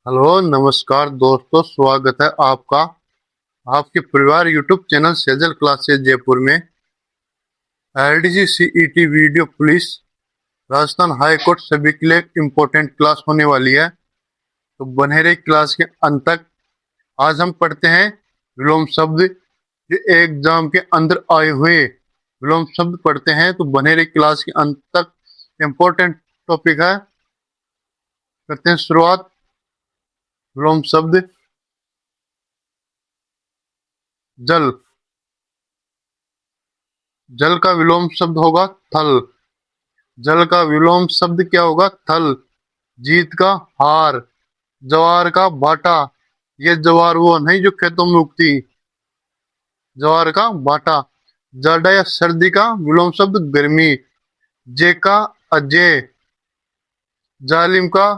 Hello नमस्कार दोस्तों, स्वागत है आपका आपके परिवार YouTube channel Sejal classes Jaipur में। LDC CET video police Rajasthan high court सभी के लिए इम्पोर्टेंट क्लास होने वाली है, तो बने रहे क्लास के अंत तक। आज हम पढ़ते हैं विलोम शब्द, जो एग्जाम के अंदर आए हुए विलोम शब्द पढ़ते हैं, तो बने रहे क्लास के अंत तक। इम्पोर्टेंट टॉपिक है, करते हैं शुरुआत। विलोम शब्द जल। जल का विलोम शब्द होगा थल। जल का विलोम शब्द क्या होगा? थल। जीत का हार। ज्वार का भाटा। ये ज्वार वो नहीं जो खेतों में उगती, ज्वार का भाटा। जाड़ा या सर्दी का विलोम शब्द गर्मी। जे का अजय। जालिम का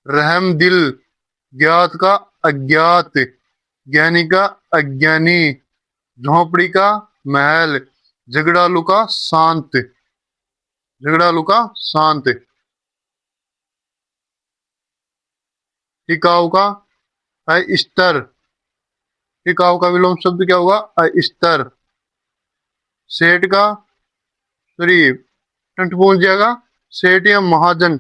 रहम दिल। ज्ञात का अज्ञात। ज्ञानी का अज्ञानी। झोपड़ी का महल। झगड़ालू का शांत। झगड़ालू का शांत। टिकाऊ का अस्तर। टिकाऊ का विलोम शब्द क्या होगा? अस्तर। सेठ का सॉरी टंट पूज जाएगा। सेठ या महाजन।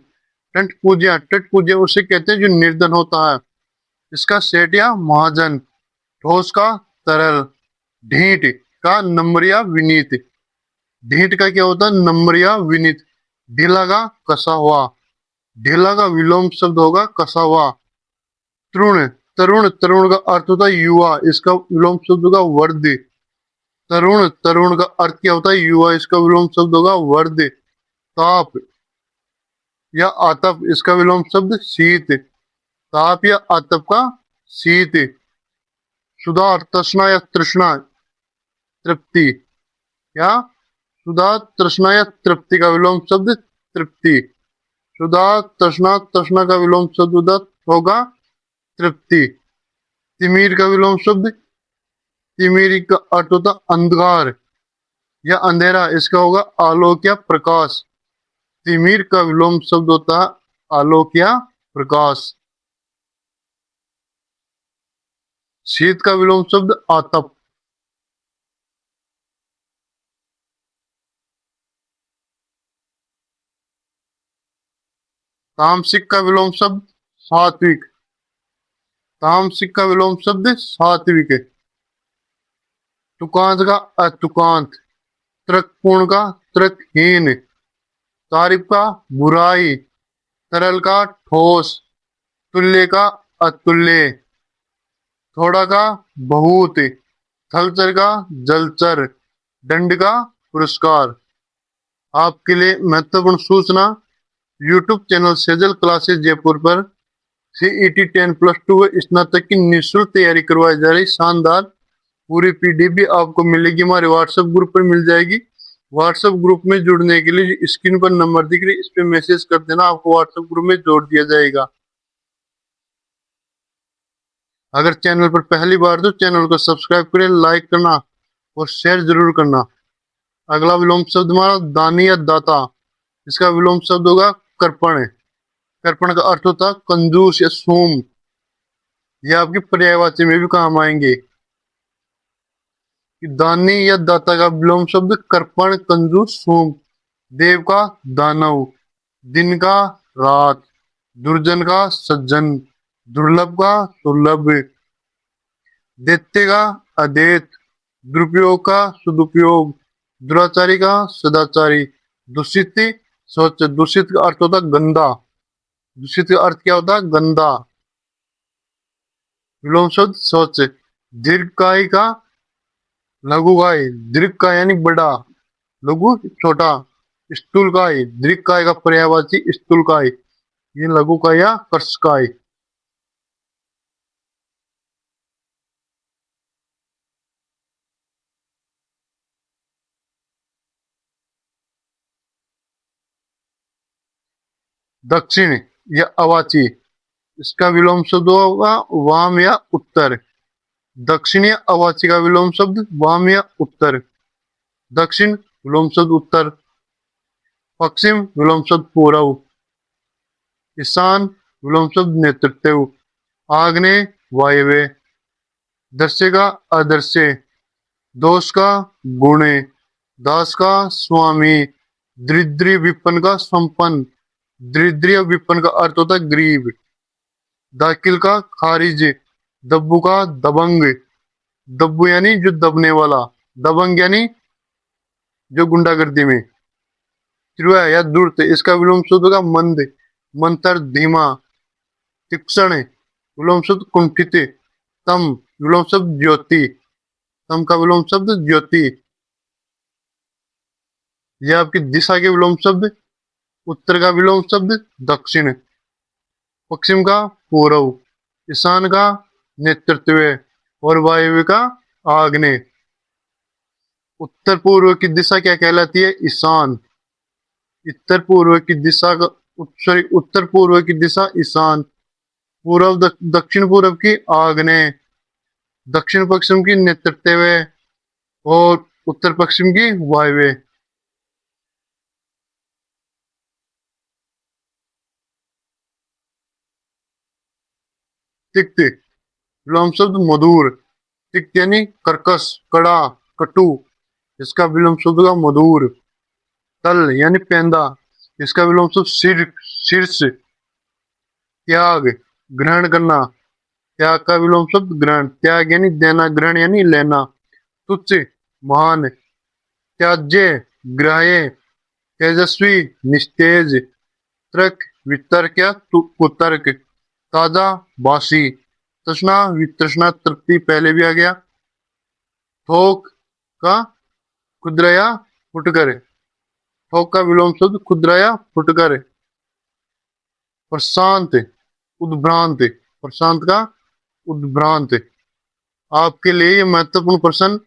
टंट पूजिया, टट पूजिया उसे कहते हैं जो निर्धन होता है, इसका सेठ या महाजन। ठोस का तरल। ढीठ का नम्र या विनीत। ढीठ का क्या होता है? नम्र या विनीत। ढीला का कसा हुआ। ढीला का विलोम शब्द होगा कसा हुआ। तरुण। तरुण, तरुण का अर्थ होता है युवा, इसका विलोम शब्द होगा वर्ध। तरुण, तरुण का अर्थ क्या होता है? युवा, इसका विलोम शब्द होगा वर्ध। ताप या आतप, इसका विलोम शब्द शीत। ताप या आतप का शीत। सुधा, तृष्णा या तृष्णा, तृप्ति। या सुधा, तृष्णा या तृप्ति का विलोम शब्द तृप्ति। सुधा, तृष्णा, तृष्णा का विलोम शब्द होगा तृप्ति। तिमिर का विलोम शब्द तिमिर का अर्थ होता अंधकार या अंधेरा, इसका होगा आलोक या प्रकाश। तिमिर का विलोम शब्द होता है आलोक या प्रकाश। शीत का विलोम शब्द आतप। तामसिक का विलोम शब्द सात्विक। तामसिक का विलोम शब्द सात्विक। तुकांत का अतुकांत। तर्कपूर्ण का तर्कहीन। तारीफ का बुराई। तरल का ठोस। तुल्य का अतुल्य। थोड़ा का बहुत। थलचर का जलचर। दंड का पुरस्कार। आपके लिए महत्वपूर्ण सूचना, YouTube channel Sejal classes Jaipur पर सीईटी 10+2 स्नातक की निःशुल्क तैयारी करवाई जा रही। शानदार पूरी पीडीएफ भी आपको मिलेगी, हमारे व्हाट्सएप ग्रुप पर मिल जाएगी। व्हाट्सएप ग्रुप में जुड़ने के लिए स्क्रीन पर नंबर दिख रही है, इस पे मैसेज कर देना, आपको व्हाट्सएप ग्रुप में जोड़ दिया जाएगा। अगर चैनल पर पहली बार तो चैनल को सब्सक्राइब करें, लाइक करना और शेयर जरूर करना। अगला विलोम शब्द हमारा दानी या दाता, इसका विलोम शब्द होगा कर्पण। कर्पण का अर्थ होता है कंजूस या सूम। ये आपकी पर्यायवाची में भी काम आएंगे। कि दानी या दाता का विलोम शब्द कर्पण, कंजूस, सूम। देव का दानव। दिन का रात। दुर्जन का सज्जन। दुर्लभ का सुलभ। दैत्य का अदैत। दुरुपयोग का सदुपयोग। दुराचारी का सदाचारी। दूषित स्वच्छ। दूषित का अर्थ होता है गंदा। दूषित का अर्थ क्या होता है? गंदा। विलोम शब्द स्वच्छ। दीर्घकाय का लघुकाय। दीर्घकाय यानी बड़ा, लघु छोटा। स्थूलकाय, दीर्घकाय का पर्यायवाची स्थूलकाय, ये लघुकाय या कर्षकाय। दक्षिण या अवाची, इसका विलोम शब्द होगा वाम या उत्तर। दक्षिण या अवाची का विलोम शब्द वाम या उत्तर। दक्षिण विलोम शब्द उत्तर। पश्चिम विलोम शब्द पूर्व। ईशान विलोम शब्द नेतृत्व। आग्ने वायवे, दृश्य का अदृश्य, दोष का गुणे, दास का स्वामी, दरिद्री विपन्न का संपन्न, दरिद्रीय विपन्न का अर्थ होता है गरीब, दाखिल का खारिज, दब्बू का दबंग, दब्बू यानी जो दबने वाला, दबंग यानी जो गुंडागर्दी में, त्रुआ या दूरत, इसका विलोम शब्द होगा मंद, मंतर धीमा, तीक्ष्ण, विलोम शब्द कुंठित, तम, विलोम शब्द ज्योति, तम का विलोम शब्द ज्योति। यह आपकी दिशा के विलोम शब्द, उत्तर का विलोम शब्द दक्षिण, पश्चिम का पूर्व, ईशान का नेतृत्व और वायव्य का आग्नेय। उत्तर पूर्व की दिशा क्या कहलाती है? ईशान। उत्तर पूर्व की दिशा का, सॉरी, उत्तर पूर्व की दिशा ईशान, पूर्व दक्षिण पूर्व की आग्नेय, दक्षिण पश्चिम की नेतृत्व और उत्तर पश्चिम की वायव्य। तिक्त, विलोम शब्द मधुर, तिक्त यानी कर्कश, कड़ा, कटु, इसका विलोम शब्द का मधुर। तल यानी पेंदा, इसका विलोम शब्द शीर्ष। त्याग, ग्रहण करना, त्याग का विलोम शब्द ग्रहण, त्याग यानी देना, ग्रहण यानी लेना। तुच्छ, महान, त्याज्य, ग्राह्य, तेजस्वी, निस्तेज, तर्क, वितर्क या कुतर्क, ताजा, बासी, तृष्णा, वितृष्णा, तृप्ति पहले भी आ गया। थोक का खुदरा या फुटकर, थोक का विलोम शब्द खुदरा या फुटकर। प्रशांत, उद्भ्रांत, प्रशांत का उद्भ्रांत। आपके लिए ये महत्वपूर्ण प्रश्न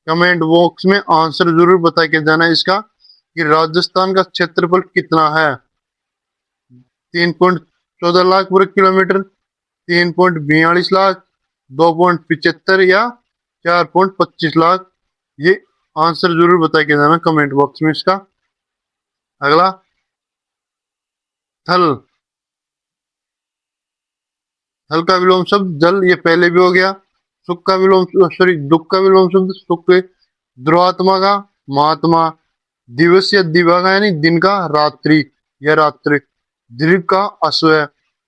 कमेंट बॉक्स में आंसर जरूर बता के जाना इसका, कि राजस्थान का क्षेत्रफल कितना है। 3.14 लाख वर्ग किलोमीटर, 3.42 लाख, 2.75 या 4.25 लाख। ये आंसर जरूर बता के जाना कमेंट बॉक्स में इसका। अगला, थल, थल का विलोम शब्द जल, ये पहले भी हो गया। सुख का विलोम, सॉरी, दुख का विलोम शब्द सुख, ध्रुवात्मा का महात्मा, दिवस या दिवा का यानी दिन का रात्रि या रात्रि, दीर्घ का अश्व,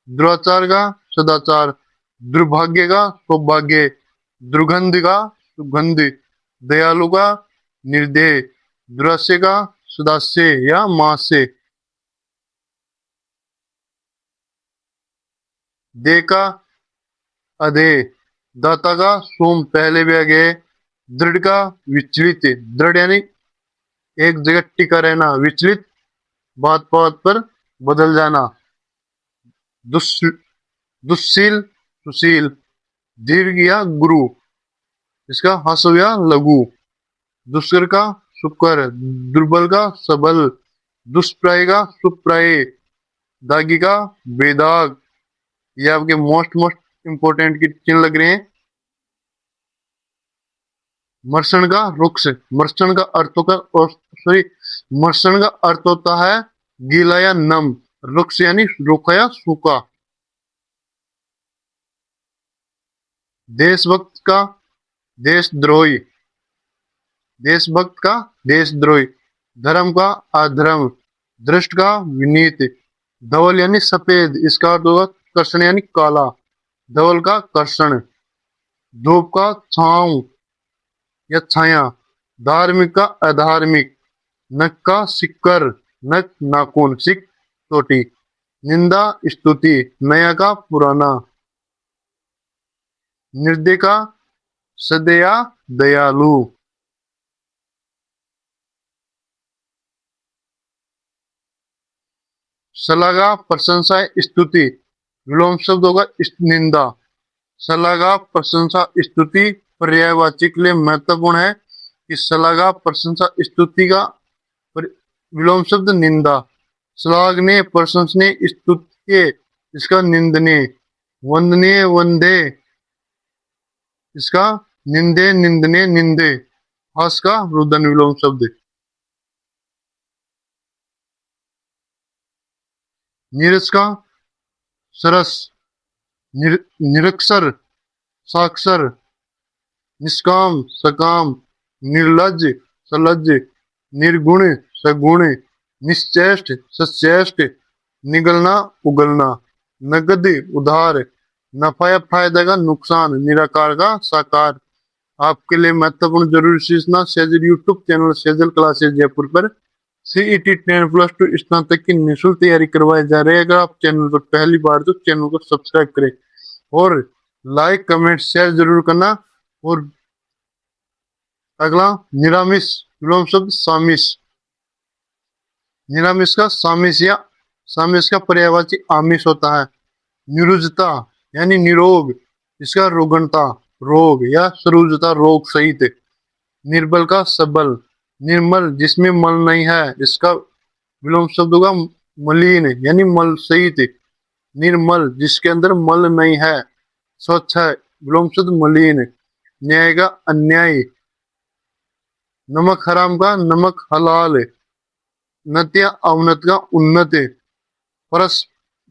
दुराचार का सदाचार, दुर्भाग्य का सौभाग्य, दुर्गंध का सुगंध, दयालु का निर्दय, दुरास्य का सदास्य या मास्य, दे का अधे, दाता का सोम पहले भी आ गए। दृढ़ का विचलित, दृढ़ यानी एक जगह टिका रहना, विचलित बात बात पर बदल जाना। दुस्शील, सुशील, दीर्घ या गुरु, इसका हस्व या लघु, दुष्कर का शुक्र, दुर्बल का सबल, दुष्प्राय का सुप्राय, दागी का बेदाग। ये आपके मोस्ट मोस्ट इंपोर्टेंट की चिन्ह लग रहे हैं। मर्षण का रुक्ष, मर्षण का अर्थ होता, सॉरी, मर्षण का अर्थ होता है गीला या नम, रुक्ष यानी रूखा या सूखा। देशभक्त का देशद्रोही, देशभक्त का देशद्रोही, धर्म का अधर्म, दृष्ट का विनीत, धवल यानी सफेद, इसका अर्थ होगा कर्षण यानी काला, धवल का कर्षण, धूप का छांव या छाया, धार्मिक का अधार्मिक, नख का सिक्कर, नख नाखून, सिक चोटी, निंदा स्तुति, नया का पुराना, निर्दय का सदया दयालु। सलागा, प्रशंसा, स्तुति, विलोम शब्द होगा निंदा। सलागा, प्रशंसा, स्तुति पर्यायवाची के लिए महत्वपूर्ण है कि सलागा, प्रशंसा, स्तुति का विलोम शब्द निंदा। श्लाघनीय, प्रशंसनीय, स्तुत्य, इसका निंदनीय। वंदनीय, वंदे, इसका निंदे, निंदनीय, निंदे। हास का रुदन विलोम शब्द। नीरस का सरस, निरक्षर साक्षर, निष्काम सकाम, निर्लज सलज, निर्गुण सगुण, निश्चेष्ट सचेष्ट, निगलना उगलना, नगद उधार, नफा या फायदे का नुकसान, निराकार का साकार। आपके लिए महत्वपूर्ण जरूरी सूचना, Sejal YouTube channel Sejal classes Jaipur पर सीईटी 10+2 स्नातक की निःशुल्क तैयारी करवाई जा रही है। अगर आप चैनल पर पहली बार तो चैनल को सब्सक्राइब करें और लाइक कमेंट शेयर जरूर करना। और अगला निरामिष विलोम शब्द सामिस। निरामिष का सामिस या सामिस का पर्यायवाची आमिष होता है। निरुजता यानी निरोग, इसका रोगणता रोग या सरुजता रोग सहित। निर्बल का सबल, निर्मल जिसमें मल नहीं है, इसका विलोम शब्द होगा मलिन यानी मल सहित। निर्मल जिसके अंदर मल नहीं है, स्वच्छ है, विलोम शब्द मलिन। न्याय का अन्याय, नमक हराम का नमक हलाल, नत या अवनत का उन्नत। परस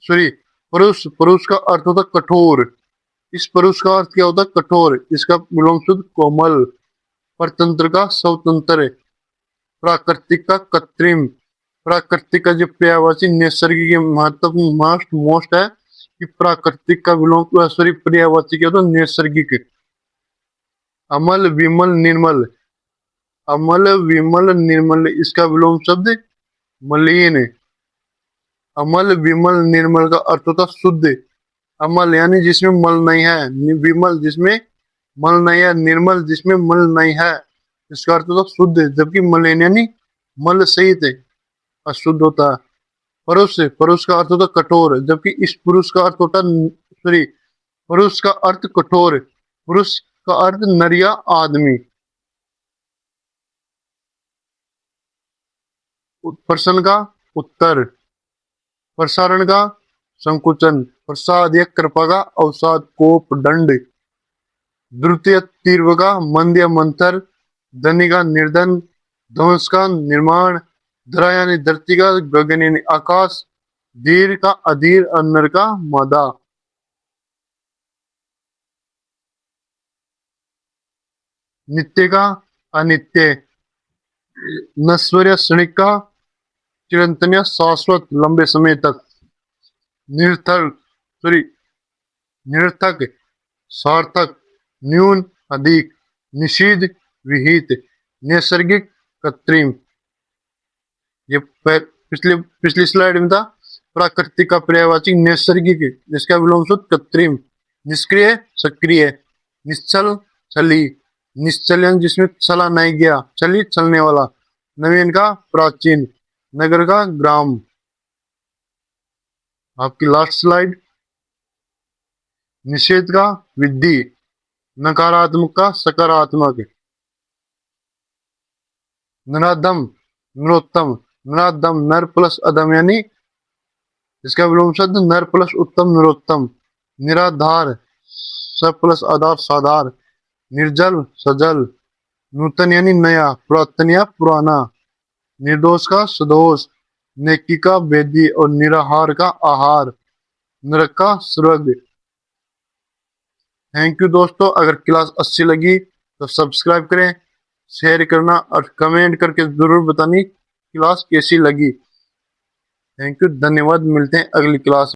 सॉरी परुष, परुष का अर्थ होता कठोर, इस परुष का अर्थ क्या होता है कठोर, इसका विलोम शब्द कोमल। परतंत्र का स्वतंत्र, प्राकृतिक का कृत्रिम। प्राकृतिक का जो पर्यायवाची नैसर्गिक महत्वपूर्ण मोस्ट है कि प्राकृतिक का विलोम सॉरी पर्यायवाची क्या होता है नैसर्गिक। अमल विमल निर्मल, अमल विमल निर्मल, इसका विलोम शब्द मलिन। अमल विमल निर्मल का अर्थ होता शुद्ध। अमल यानी जिसमें मल नहीं है, विमल जिसमें मल नहीं है, निर्मल जिसमें मल नहीं है, इसका अर्थ होता शुद्ध। जबकि मलिन यानी मल सहित अशुद्ध होता है। परुष, परुष का अर्थ होता कठोर, जबकि इस पुरुष का अर्थ होता सॉरी पुरुष का अर्थ कठोर, पुरुष का अर्थ नर या आदमी। प्रश्न का उत्तर, प्रसारण का संकुचन, प्रसाद या कृपा का अवसाद कोप दंड, द्रुत या तीव्र का मंद या मंथर, धनी का निर्धन, ध्वंस का निर्माण, धरा यानी धरती का, गगन यानी आकाश, धीर का अधीर और नर का मादा। नित्य का अनित्य, नश्वर या क्षणिक का, चिरंतन या शाश्वत लंबे समय तक। निरर्थक सॉरी निरर्थक, सार्थक, न्यून अधिक, निषिद्ध विहित, नैसर्गिक कृत्रिम। ये पिछले पिछली स्लाइड में था। प्राकृतिक का पर्यायवाची नैसर्गिक, जिसका विलोम शब्द कृत्रिम। निष्क्रिय सक्रिय, निश्चल छली, निश्चलन जिसमें चला नहीं गया, चली चलने वाला। नवीन का प्राचीन, नगर का ग्राम। आपकी लास्ट स्लाइड। निषेध का विधि, नकारात्मक का सकारात्मक। नराधम नरोत्तम, नराधम नर प्लस अधम यानी इसका विलोम शब्द नर प्लस उत्तम नरोत्तम। निराधार स प्लस आधार साधार, निर्जल सजल, नूतन यानी नया, पुरातन या पुराना। निर्दोष का सदोष, नेकी का वेदी और निराहार का आहार, नरक का स्वर्ग। थैंक यू दोस्तों, अगर क्लास अच्छी लगी तो सब्सक्राइब करें, शेयर करना और कमेंट करके जरूर बतानी क्लास कैसी लगी। थैंक यू, धन्यवाद, मिलते हैं अगली क्लास।